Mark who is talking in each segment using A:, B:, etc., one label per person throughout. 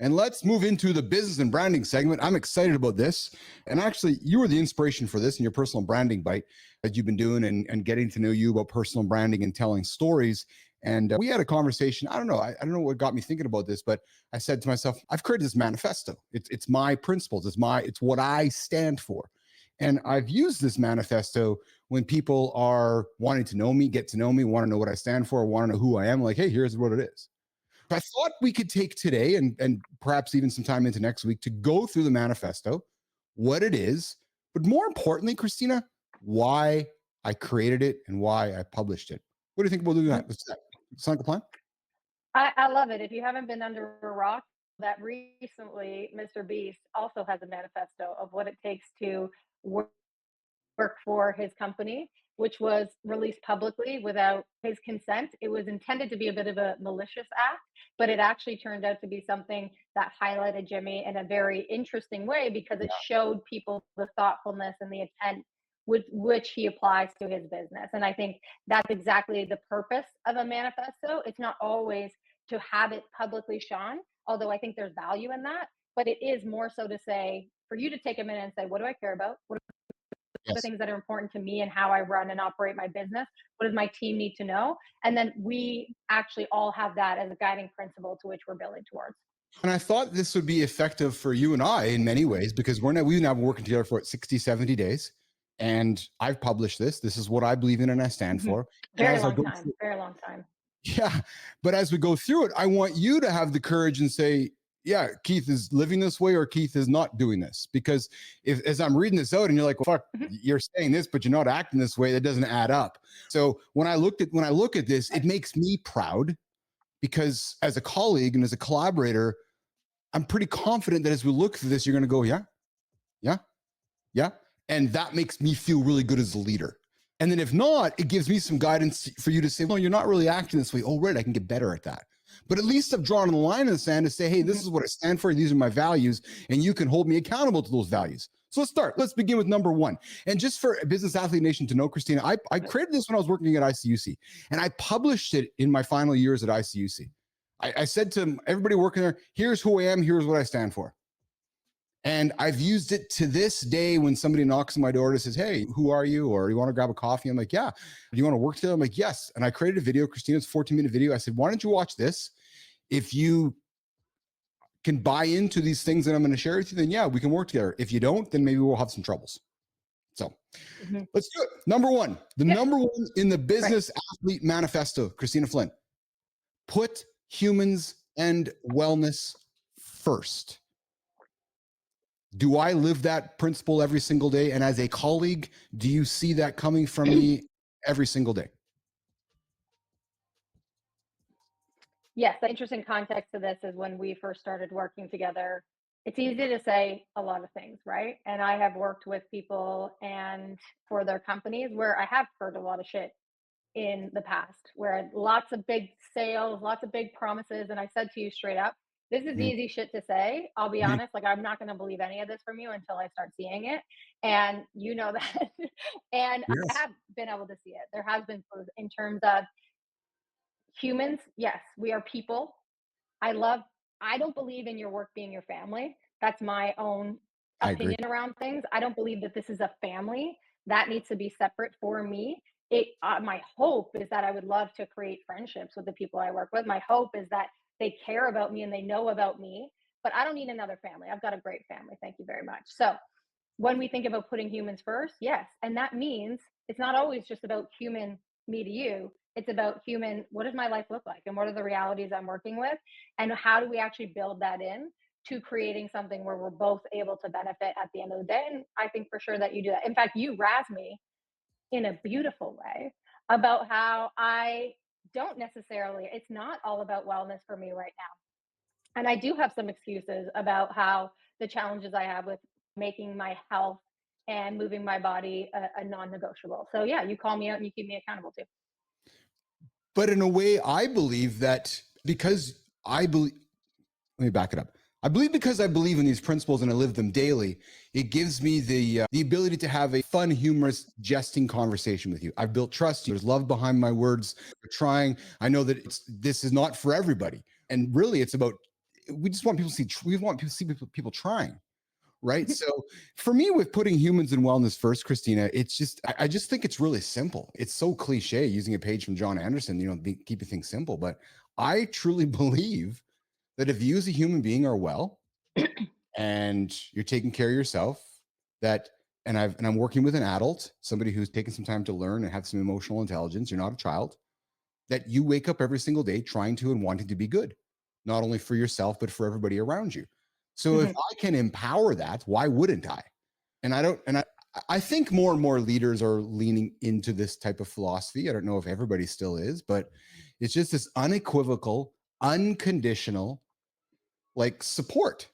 A: And let's move into the business and branding segment. I'm excited about this. And actually, you were the inspiration for this in your personal branding bite that you've been doing and getting to know you about personal branding and telling stories. And we had a conversation. I don't know what got me thinking about this, but I said to myself, I've created this manifesto. It's my principles. It's what I stand for. And I've used this manifesto when people are wanting to know me, get to know me, want to know what I stand for, want to know who I am. Like, hey, here's what it is. I thought we could take today and perhaps even some time into next week to go through the manifesto, what it is, but more importantly, Christina, why I created it and why I published it. What do you think about doing that? Sound like a plan?
B: I love it. If you haven't been under a rock, that recently Mr. Beast also has a manifesto of what it takes to work for his company, which was released publicly without his consent. It was intended to be a bit of a malicious act, but it actually turned out to be something that highlighted Jimmy in a very interesting way because it showed people the thoughtfulness and the intent with which he applies to his business. And I think that's exactly the purpose of a manifesto. It's not always to have it publicly shown, although I think there's value in that, but it is more so to say, for you to take a minute and say, what do I care about? What are the things that are important to me and how I run and operate my business? What does my team need to know? And then we actually all have that as a guiding principle to which we're building towards.
A: And I thought this would be effective for you and I in many ways because we've now been working together for 60, 70 days. And I've published this. This is what I believe in and I stand for.
B: Very long time.
A: Yeah. But as we go through it, I want you to have the courage and say, yeah, Keith is living this way or Keith is not doing this. Because if as I'm reading this out and you're like, well, fuck, you're saying this, but you're not acting this way, that doesn't add up. So when I look at this, it makes me proud because as a colleague and as a collaborator, I'm pretty confident that as we look through this, you're going to go, yeah. And that makes me feel really good as a leader. And then if not, it gives me some guidance for you to say, no, you're not really acting this way. Oh, right, I can get better at that. But at least I've drawn a line in the sand to say, hey, this is what I stand for. These are my values. And you can hold me accountable to those values. So let's start. Let's begin with number one. And just for Business Athlete Nation to know, Christina, I created this when I was working at ICUC. And I published it in my final years at ICUC. I said to everybody working there, here's who I am. Here's what I stand for. And I've used it to this day when somebody knocks on my door and says, hey, who are you? Or you want to grab a coffee? I'm like, yeah. Do you want to work together? I'm like, yes. And I created a video, Christina's 14-minute video. I said, why don't you watch this? If you can buy into these things that I'm going to share with you, then yeah, we can work together. If you don't, then maybe we'll have some troubles. So let's do it. Number one, number one in the Business Athlete Manifesto, Christina Flynn, put humans and wellness first. Do I live that principle every single day? And as a colleague, do you see that coming from me every single day?
B: Yes, the interesting context to this is when we first started working together, it's easy to say a lot of things, right? And I have worked with people and for their companies where I have heard a lot of shit in the past, where lots of big sales, lots of big promises. And I said to you straight up, this is easy shit to say. I'll be honest, like I'm not going to believe any of this from you until I start seeing it. And you know that. And yes. I have been able to see it. There has been proof in terms of humans. Yes, we are people. I don't believe in your work being your family. That's my own opinion around things. I don't believe that this is a family. That needs to be separate for me. My hope is that I would love to create friendships with the people I work with. My hope is that they care about me and they know about me, but I don't need another family. I've got a great family. Thank you very much. So when we think about putting humans first, yes. And that means it's not always just about human, me to you. It's about human, what does my life look like? And what are the realities I'm working with? And how do we actually build that in to creating something where we're both able to benefit at the end of the day? And I think for sure that you do that. In fact, you razz me in a beautiful way about how I don't necessarily, it's not all about wellness for me right now. And I do have some excuses about how the challenges I have with making my health and moving my body a non-negotiable. So yeah, you call me out and you keep me accountable too.
A: But in a way, I believe that because let me back it up. I believe because I believe in these principles and I live them daily, it gives me the ability to have a fun, humorous, jesting conversation with you. I've built trust. There's love behind my words. We're trying. I know that this is not for everybody. And really, it's about we just want people to see, we want people to see people trying. Right. So for me, with putting humans and wellness first, Christina, it's just, I just think it's really simple. It's so cliche using a page from John Anderson, keeping things simple. But I truly believe that if you as a human being are well and you're taking care of yourself, and I'm working with an adult, somebody who's taken some time to learn and have some emotional intelligence, you're not a child, that you wake up every single day trying to and wanting to be good, not only for yourself, but for everybody around you. So if I can empower that, why wouldn't I? And I think more and more leaders are leaning into this type of philosophy. I don't know if everybody still is, but it's just this unequivocal, unconditional, like, support,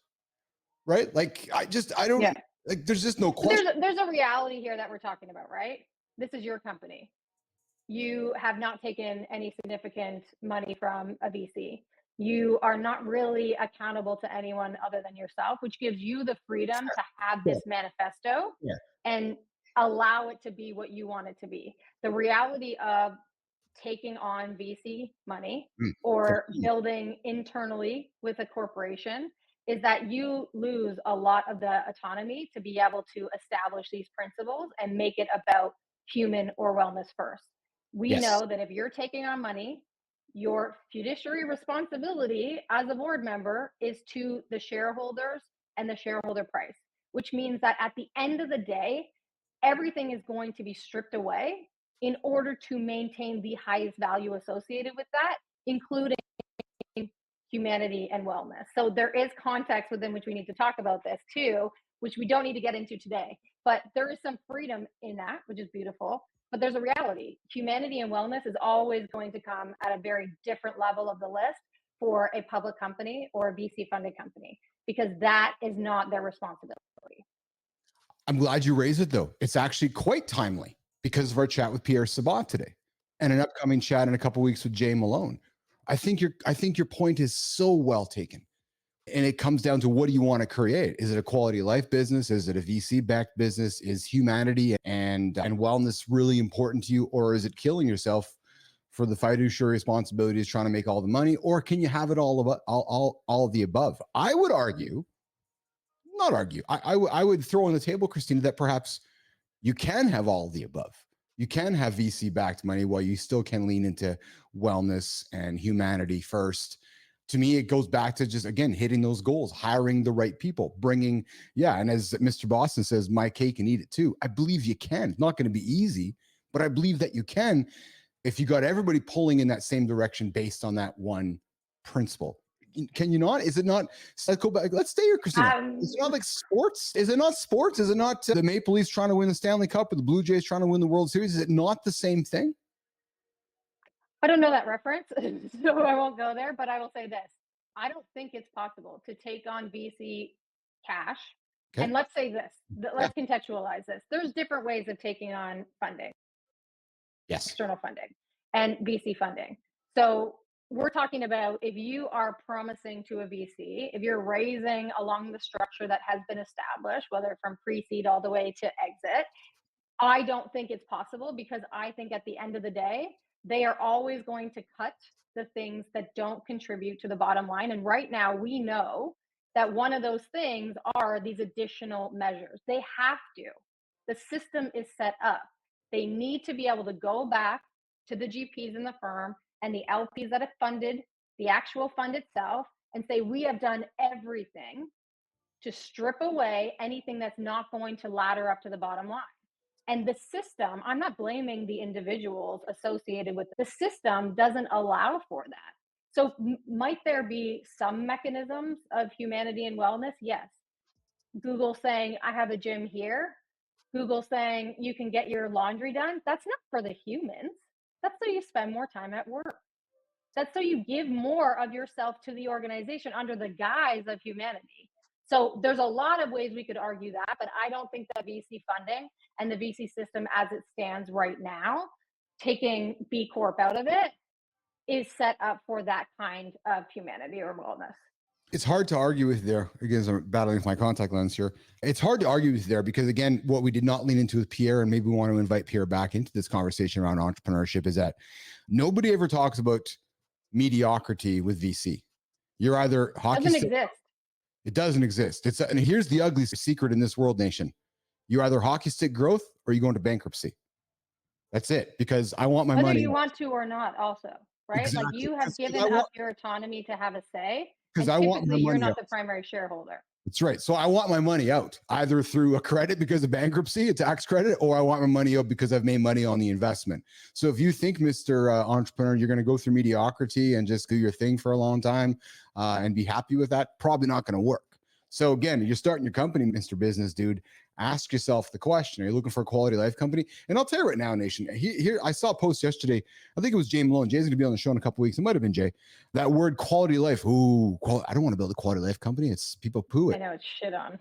A: right? Like, I don't,
B: Yeah.
A: like, there's just no question.
B: There's a reality here that we're talking about, right? This is your company. You have not taken any significant money from a VC. You are not really accountable to anyone other than yourself, which gives you the freedom to have this manifesto and allow it to be what you want it to be. The reality of taking on VC money or building internally with a corporation is that you lose a lot of the autonomy to be able to establish these principles and make it about human or wellness first. We know that if you're taking on money, your fiduciary responsibility as a board member is to the shareholders and the shareholder price, which means that at the end of the day, everything is going to be stripped away in order to maintain the highest value associated with that, including humanity and wellness. So there is context within which we need to talk about this too, which we don't need to get into today. But there is some freedom in that, which is beautiful. But there's a reality. Humanity and wellness is always going to come at a very different level of the list for a public company or a VC funded company, because that is not their responsibility.
A: I'm glad you raised it, though. It's actually quite timely because of our chat with Pierre Sabat today and an upcoming chat in a couple of weeks with Jay Malone. I think your point is so well taken. And it comes down to, what do you want to create? Is it a quality of life business? Is it a VC-backed business? Is humanity and wellness really important to you? Or is it killing yourself for the fiduciary responsibilities, trying to make all the money? Or can you have it all of the above? I would argue, not argue, I would throw on the table, Christina, that perhaps you can have all of the above. You can have VC-backed money while you still can lean into wellness and humanity first. To me, it goes back to just, again, hitting those goals, hiring the right people, bringing, and as Mr. Boston says, my cake and eat it too. I believe you can. It's not going to be easy, but I believe that you can if you got everybody pulling in that same direction based on that one principle. Can you not? Is it not? Let's go back. Let's stay here, Christina. Is it not like sports? Is it not sports? Is it not the Maple Leafs trying to win the Stanley Cup or the Blue Jays trying to win the World Series? Is it not the same thing?
B: I don't know that reference, so I won't go there, but I will say this. I don't think it's possible to take on VC cash. Okay. And let's say this, let's contextualize this. There's different ways of taking on funding. Yes. External funding and VC funding. So we're talking about, if you are promising to a VC, if you're raising along the structure that has been established, whether from pre-seed all the way to exit, I don't think it's possible, because I think at the end of the day, they are always going to cut the things that don't contribute to the bottom line. And right now we know that one of those things are these additional measures. They have to. The system is set up. They need to be able to go back to the GPs in the firm and the LPs that have funded the actual fund itself and say, we have done everything to strip away anything that's not going to ladder up to the bottom line. And the system, I'm not blaming the individuals associated with the system, doesn't allow for that. So might there be some mechanisms of humanity and wellness? Yes. Google saying, I have a gym here. Google saying, you can get your laundry done. That's not for the humans. That's so you spend more time at work. That's so you give more of yourself to the organization under the guise of humanity. So there's a lot of ways we could argue that, but I don't think that VC funding and the VC system as it stands right now, taking B Corp out of it, is set up for that kind of humanity or wellness.
A: It's hard to argue with there. Again, as I'm battling with my contact lens here. It's hard to argue with there because, again, what we did not lean into with Pierre, and maybe we want to invite Pierre back into this conversation around entrepreneurship, is that nobody ever talks about mediocrity with VC. You're either hockey
B: Doesn't
A: stick.
B: exist.
A: It doesn't exist. And here's the ugly secret in this world, nation. You're either hockey stick growth or you go into bankruptcy. That's it. Because I want my
B: Whether
A: money.
B: you want to or not also, right? Like
A: Exactly.
B: you have given up your autonomy to have a say,
A: Because
B: and
A: I want my
B: typically you're
A: money
B: not
A: out.
B: the primary shareholder.
A: That's right. So I want my money out either through a credit because of bankruptcy, a tax credit, or I want my money out because I've made money on the investment. So if you think, Mr. Entrepreneur, you're going to go through mediocrity and just do your thing for a long time and be happy with that, probably not going to work. So again, you're starting your company, Mr. Business Dude. Ask yourself the question: are you looking for a quality life company? And I'll tell you right now, Nation. Here, I saw a post yesterday. I think it was Jay Malone. Jay's going to be on the show in a couple of weeks. It might have been Jay. That word quality life. Ooh, I don't want to build a quality life company. It's people poo it.
B: I know it's shit on.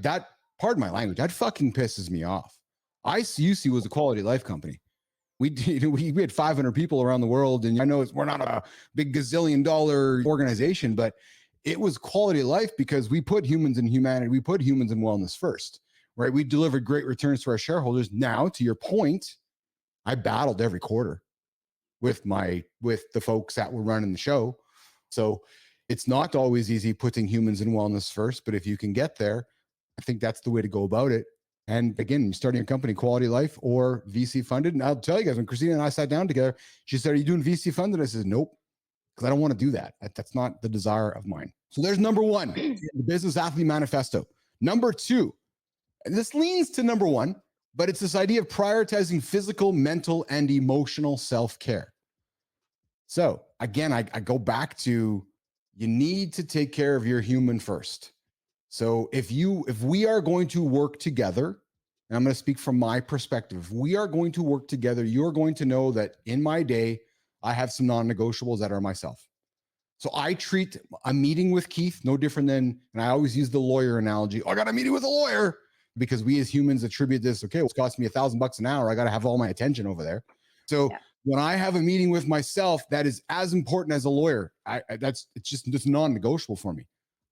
A: That, pardon my language, that fucking pisses me off. ICUC was a quality life company. We had 500 people around the world, and I know we're not a big gazillion dollar organization, but it was quality of life because we put humans and humanity, we put humans and wellness first, right? We delivered great returns to our shareholders. Now, to your point, I battled every quarter with the folks that were running the show. So it's not always easy putting humans and wellness first, but if you can get there, I think that's the way to go about it. And again, starting a company, quality life or VC funded. And I'll tell you guys, when Christina and I sat down together, she said, "Are you doing VC funded?" I said, "Nope, because I don't want to do that. That's not the desire of mine." So there's number one, the Business Athlete Manifesto. Number two, and this leans to number one, but it's this idea of prioritizing physical, mental, and emotional self-care. So again, I go back to, you need to take care of your human first. So if we are going to work together, and I'm going to speak from my perspective, if we are going to work together, you're going to know that in my day, I have some non-negotiables that are myself. So I treat a meeting with Keith no different than, and I always use the lawyer analogy. Oh, I got a meeting with a lawyer, because we as humans attribute this. Okay, well, it's costing me $1,000 an hour. I got to have all my attention over there. So when I have a meeting with myself, that is as important as a lawyer. It's just non-negotiable for me.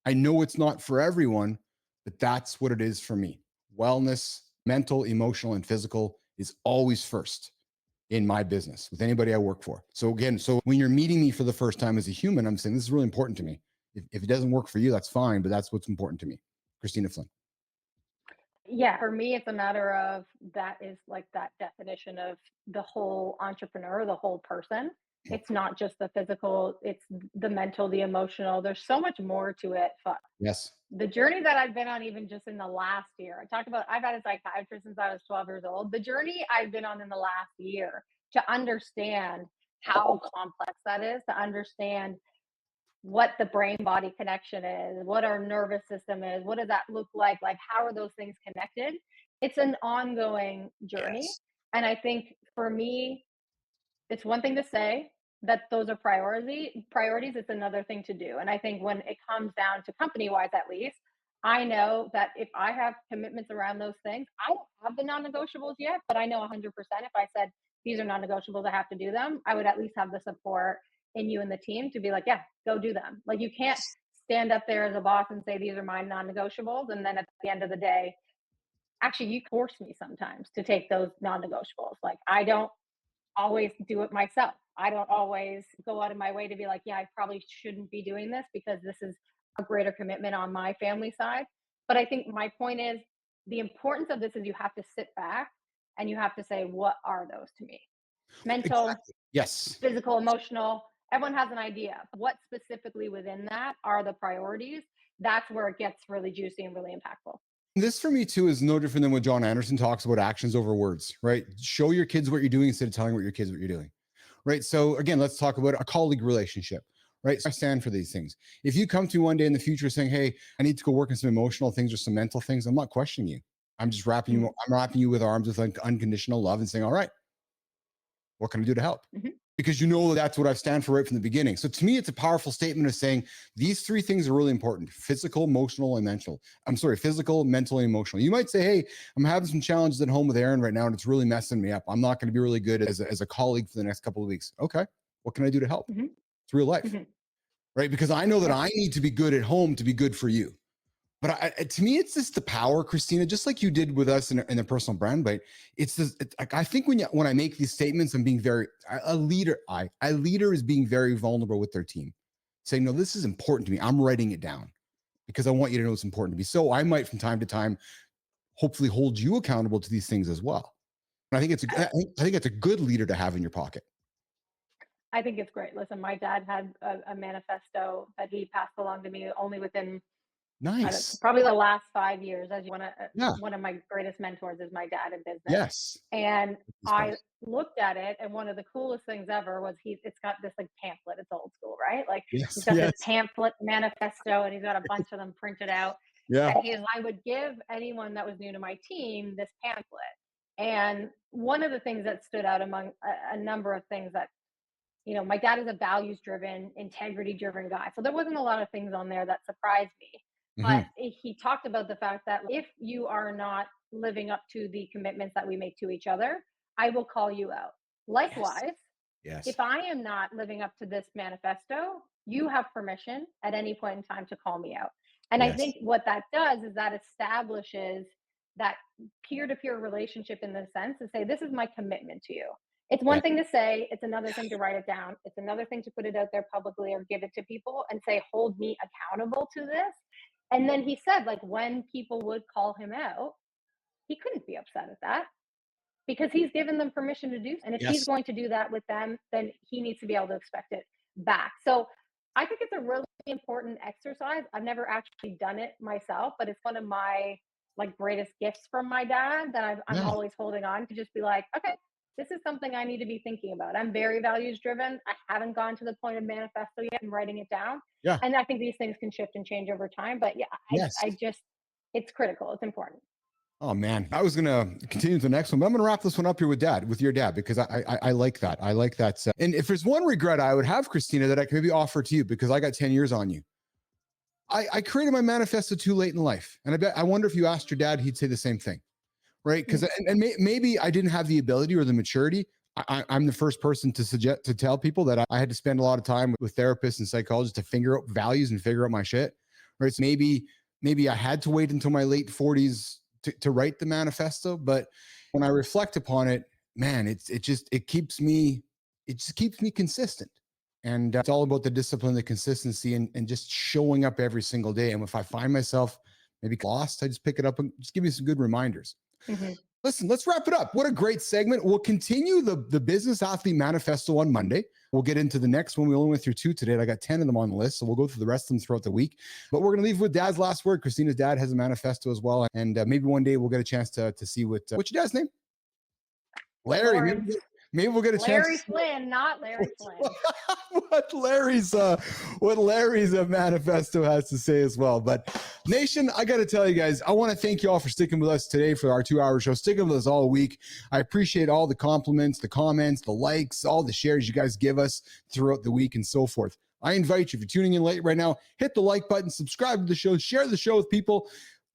A: I know it's not for everyone, but that's what it is for me. Wellness, mental, emotional, and physical is always first in my business with anybody I work for. So again, when you're meeting me for the first time as a human, I'm saying this is really important to me. If it doesn't work for you, that's fine, but that's what's important to me. Christina Flynn.
B: Yeah, for me, it's a matter of that is like that definition of the whole entrepreneur, the whole person. It's not just the physical, it's the mental, the emotional. There's so much more to it. Fuck.
A: Yes.
B: The journey that I've been on, even just in the last year, I talked about, I've had a psychiatrist since I was 12 years old. The journey I've been on in the last year to understand how complex that is, to understand what the brain body connection is, what our nervous system is, what does that look like? Like, how are those things connected? It's an ongoing journey.
A: Yes.
B: And I think for me, it's one thing to say that those are priorities. It's another thing to do. And I think when it comes down to company wise, at least, I know that if I have commitments around those things, I don't have the non-negotiables yet, but I know 100% if I said these are non-negotiables, I have to do them, I would at least have the support in you and the team to be like, yeah, go do them. Like, you can't stand up there as a boss and say these are my non-negotiables, and then at the end of the day, actually, you force me sometimes to take those non-negotiables. Like, I don't always do it myself. I don't always go out of my way to be like, yeah, I probably shouldn't be doing this because this is a greater commitment on my family side. But I think my point is, the importance of this is you have to sit back and you have to say, what are those to me? Mental,
A: Exactly. Yes.
B: physical, emotional. Everyone has an idea. What specifically within that are the priorities? That's where it gets really juicy and really impactful.
A: This for me too is no different than what John Anderson talks about: actions over words, right? Show your kids what you're doing instead of telling your kids what you're doing, right? So again, let's talk about a colleague relationship, right? So I stand for these things. If you come to me one day in the future saying, "Hey, I need to go work on some emotional things or some mental things," I'm not questioning you. I'm just wrapping you. I'm wrapping you with arms with unconditional love and saying, "All right, what can I do to help?"
B: Mm-hmm.
A: Because you know that's what I stand for right from the beginning. So to me, it's a powerful statement of saying these three things are really important: physical, emotional, and mental. Physical, mental, and emotional. You might say, "Hey, I'm having some challenges at home with Aaron right now, and it's really messing me up. I'm not going to be really good as a colleague for the next couple of weeks." Okay, what can I do to help?
B: Mm-hmm.
A: It's real life, right? Because I know that I need to be good at home to be good for you. But to me, it's just the power, Christina, just like you did with us in a personal brand bite. It's this. I think when I make these statements, I'm being very a leader is being very vulnerable with their team. saying, no, this is important to me. I'm writing it down because I want you to know it's important to me. So I might from time to time, hopefully hold you accountable to these things as well. And I think it's a good leader to have in your pocket.
B: I think it's great. Listen, my dad had a manifesto that he passed along to me only within
A: Nice.
B: probably the last 5 years. As you want to,
A: Yeah.
B: one of my greatest mentors is my dad in business.
A: Yes.
B: And I looked at it, and one of the coolest things ever was it's got this like pamphlet. It's old school, right? Like he's got this pamphlet manifesto, and he's got a bunch of them printed out.
A: Yeah.
B: And I would give anyone that was new to my team this pamphlet. And one of the things that stood out among a number of things that, my dad is a values driven, integrity driven guy. So there wasn't a lot of things on there that surprised me. But he talked about the fact that if you are not living up to the commitments that we make to each other, I will call you out. Likewise,
A: yes.
B: If I am not living up to this manifesto, you have permission at any point in time to call me out. And I think what that does is that establishes that peer-to-peer relationship in the sense to say, this is my commitment to you. It's one thing to say, it's another thing to write it down. It's another thing to put it out there publicly or give it to people and say, hold me accountable to this. And then he said, like, when people would call him out, he couldn't be upset at that because he's given them permission to do so. And if he's going to do that with them, then he needs to be able to expect it back. So I think it's a really important exercise. I've never actually done it myself, but it's one of my greatest gifts from my dad that I'm always holding on to, just be like, okay, this is something I need to be thinking about. I'm very values driven. I haven't gone to the point of manifesto yet and writing it down.
A: Yeah.
B: And I think these things can shift and change over time. But I just, it's critical. It's important.
A: Oh man, I was going to continue to the next one, but I'm going to wrap this one up here with your dad, because I like that. I like that. And if there's one regret I would have, Christina, that I can maybe offer to you, because I got 10 years on you. I created my manifesto too late in life. And I wonder if you asked your dad, he'd say the same thing. Right. Because maybe I didn't have the ability or the maturity. I'm the first person to tell people that I had to spend a lot of time with therapists and psychologists to figure out values and figure out my shit. Right. So maybe I had to wait until my late 40s to write the manifesto. But when I reflect upon it, man, it keeps me consistent. And it's all about the discipline, the consistency, and just showing up every single day. And if I find myself maybe lost, I just pick it up and just give me some good reminders. Listen, let's wrap it up. What a great segment. We'll continue the Business Athlete Manifesto on Monday. We'll get into the next one. We only went through 2 today. I got 10 of them on the list, so we'll go through the rest of them throughout the week. But we're going to leave with Dad's last word. Christina's dad has a manifesto as well. And maybe one day we'll get a chance to see what's your dad's name? Larry. Maybe we'll get a chance.
B: Larry Flynn, not Larry Flynn.
A: what Larry's manifesto has to say as well. But Nation, I got to tell you guys, I want to thank you all for sticking with us today for our 2-hour show, sticking with us all week. I appreciate all the compliments, the comments, the likes, all the shares you guys give us throughout the week and so forth. I invite you, if you're tuning in late right now, hit the like button, subscribe to the show, share the show with people.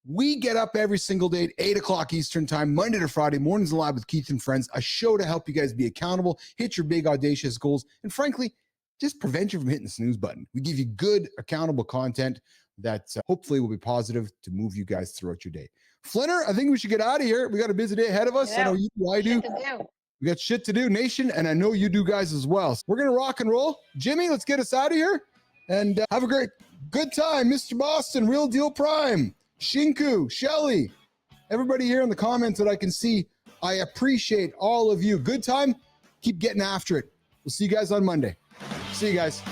A: We get up every single day at 8 o'clock Eastern time, Monday to Friday, mornings live with Keith and Friends, a show to help you guys be accountable, hit your big audacious goals, and frankly, just prevent you from hitting the snooze button. We give you good, accountable content that hopefully will be positive to move you guys throughout your day. Flinner, I think we should get out of here. We got a busy day ahead of us.
B: Yeah.
A: I know you do, I do. We got shit to do, Nation, and I know you do guys as well. So we're going to rock and roll. Jimmy, let's get us out of here and have a good time. Mr. Boston, Real Deal Prime. Shinku, Shelly, everybody here in the comments that I can see, I appreciate all of you. Good time. Keep getting after it. We'll see you guys on Monday. See you guys.